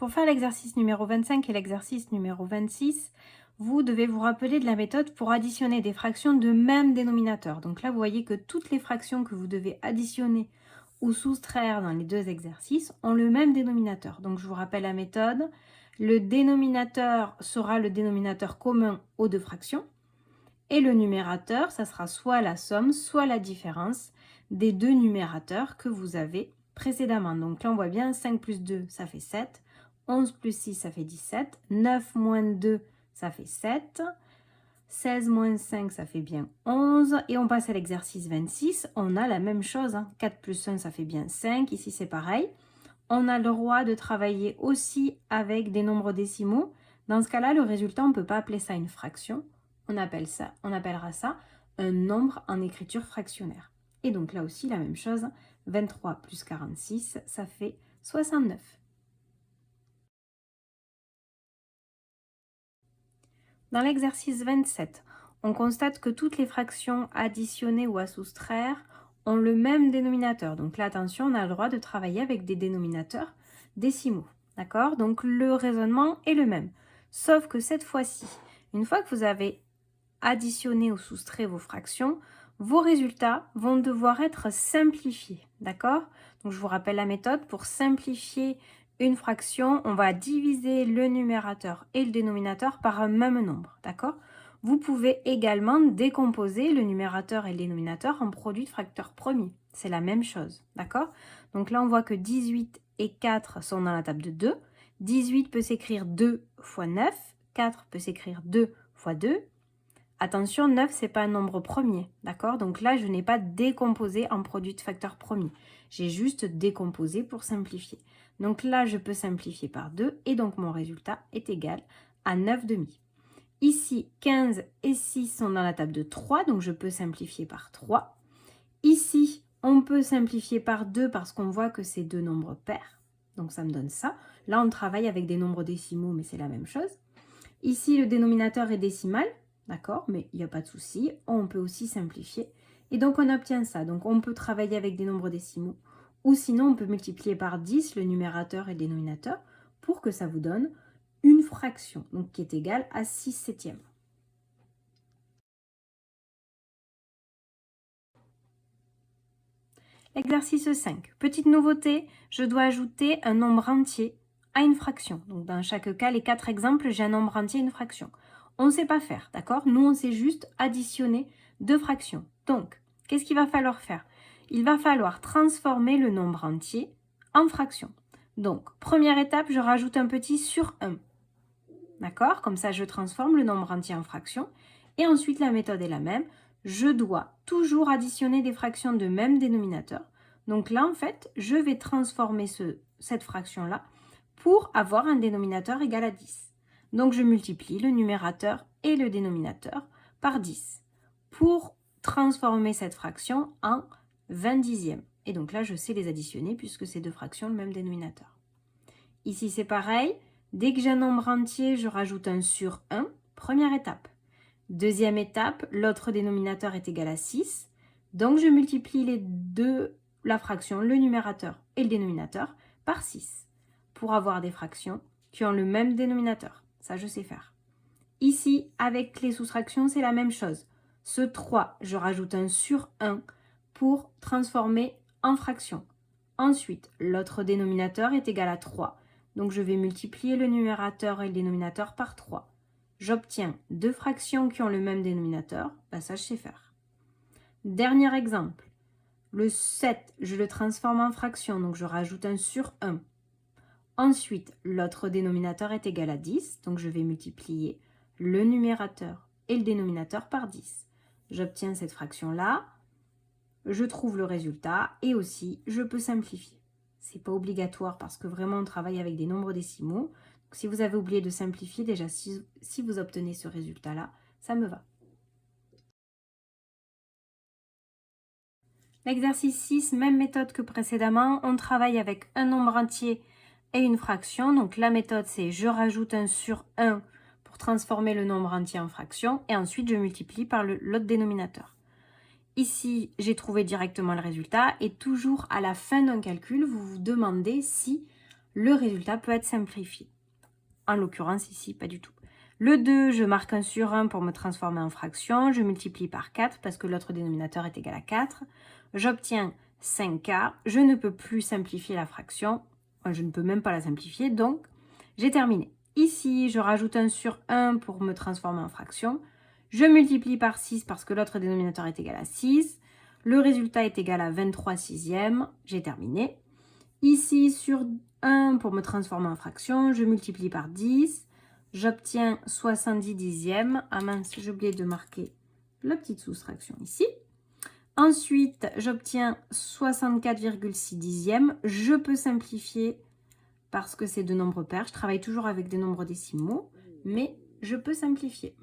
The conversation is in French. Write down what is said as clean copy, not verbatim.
Pour faire l'exercice numéro 25 et l'exercice numéro 26, vous devez vous rappeler de la méthode pour additionner des fractions de même dénominateur. Donc là, vous voyez que toutes les fractions que vous devez additionner ou soustraire dans les deux exercices ont le même dénominateur. Donc je vous rappelle la méthode. Le dénominateur sera le dénominateur commun aux deux fractions. Et le numérateur, ça sera soit la somme, soit la différence des deux numérateurs que vous avez précédemment. Donc là, on voit bien 5 plus 2, ça fait 7. 11 plus 6, ça fait 17. 9 moins 2, ça fait 7. 16 moins 5, ça fait bien 11. Et on passe à l'exercice 26. On a la même chose. 4 plus 1, ça fait bien 5. Ici, c'est pareil. On a le droit de travailler aussi avec des nombres décimaux. Dans ce cas-là, le résultat, on ne peut pas appeler ça une fraction. On appellera ça un nombre en écriture fractionnaire. Et donc là aussi, la même chose. 23 plus 46, ça fait 69. Dans l'exercice 27, on constate que toutes les fractions additionnées ou à soustraire ont le même dénominateur. Donc là, attention, on a le droit de travailler avec des dénominateurs décimaux. D'accord? Donc le raisonnement est le même. Sauf que cette fois-ci, une fois que vous avez additionné ou soustrait vos fractions, vos résultats vont devoir être simplifiés. D'accord? Donc je vous rappelle la méthode. Pour simplifier une fraction, on va diviser le numérateur et le dénominateur par un même nombre. D'accord? Vous pouvez également décomposer le numérateur et le dénominateur en produits de facteurs premiers. C'est la même chose. D'accord? Donc là, on voit que 18 et 4 sont dans la table de 2. 18 peut s'écrire 2 fois 9. 4 peut s'écrire 2 fois 2. Attention, 9, ce n'est pas un nombre premier, d'accord? Donc là, je n'ai pas décomposé en produit de facteurs premiers. J'ai juste décomposé pour simplifier. Donc là, je peux simplifier par 2 et donc mon résultat est égal à 9 demi. Ici, 15 et 6 sont dans la table de 3, donc je peux simplifier par 3. Ici, on peut simplifier par 2 parce qu'on voit que c'est deux nombres pairs. Donc ça me donne ça. Là, on travaille avec des nombres décimaux, mais c'est la même chose. Ici, le dénominateur est décimal. D'accord, mais il n'y a pas de souci. On peut aussi simplifier. Et donc, on obtient ça. Donc, on peut travailler avec des nombres décimaux. Ou sinon, on peut multiplier par 10 le numérateur et le dénominateur pour que ça vous donne une fraction, donc qui est égale à 6 septièmes. L'exercice 5. Petite nouveauté, je dois ajouter un nombre entier à une fraction. Donc, dans chaque cas, les 4 exemples, j'ai un nombre entier et une fraction. On ne sait pas faire, d'accord? Nous, on sait juste additionner deux fractions. Donc, qu'est-ce qu'il va falloir faire? Il va falloir transformer le nombre entier en fraction. Donc, première étape, je rajoute un petit sur 1. D'accord? Comme ça, je transforme le nombre entier en fraction. Et ensuite, la méthode est la même. Je dois toujours additionner des fractions de même dénominateur. Donc là, en fait, je vais transformer cette fraction-là pour avoir un dénominateur égal à 10. Donc, je multiplie le numérateur et le dénominateur par 10 pour transformer cette fraction en 20 dixièmes. Et donc là, je sais les additionner puisque ces deux fractions ont le même dénominateur. Ici, c'est pareil. Dès que j'ai un nombre entier, je rajoute un sur 1. Première étape. Deuxième étape, l'autre dénominateur est égal à 6. Donc, je multiplie la fraction, le numérateur et le dénominateur, par 6 pour avoir des fractions qui ont le même dénominateur. Ça, je sais faire. Ici, avec les soustractions, c'est la même chose. Ce 3, je rajoute un sur 1 pour transformer en fraction. Ensuite, l'autre dénominateur est égal à 3. Donc, je vais multiplier le numérateur et le dénominateur par 3. J'obtiens deux fractions qui ont le même dénominateur. Ben, ça, je sais faire. Dernier exemple. Le 7, je le transforme en fraction, donc je rajoute un sur 1. Ensuite, l'autre dénominateur est égal à 10, donc je vais multiplier le numérateur et le dénominateur par 10. J'obtiens cette fraction-là, je trouve le résultat et aussi je peux simplifier. Ce n'est pas obligatoire parce que vraiment on travaille avec des nombres décimaux. Donc, si vous avez oublié de simplifier, déjà si vous obtenez ce résultat-là, ça me va. L'exercice 6, même méthode que précédemment, on travaille avec un nombre entier et une fraction. Donc la méthode c'est je rajoute un sur 1 pour transformer le nombre entier en fraction et ensuite je multiplie par l'autre dénominateur. Ici, j'ai trouvé directement le résultat et toujours à la fin d'un calcul, vous vous demandez si le résultat peut être simplifié. En l'occurrence ici, pas du tout. Le 2, je marque un sur 1 pour me transformer en fraction. Je multiplie par 4 parce que l'autre dénominateur est égal à 4. J'obtiens 5K. Je ne peux plus simplifier la fraction. Je ne peux même pas la simplifier, donc j'ai terminé. Ici, je rajoute un sur 1 pour me transformer en fraction. Je multiplie par 6 parce que l'autre dénominateur est égal à 6. Le résultat est égal à 23 sixièmes. J'ai terminé. Ici, sur 1 pour me transformer en fraction, je multiplie par 10. J'obtiens 70 dixièmes. Ah mince, j'ai oublié de marquer la petite soustraction ici. Ensuite, j'obtiens 64,6 dixièmes. Je peux simplifier parce que c'est de nombres pairs. Je travaille toujours avec des nombres décimaux, mais je peux simplifier.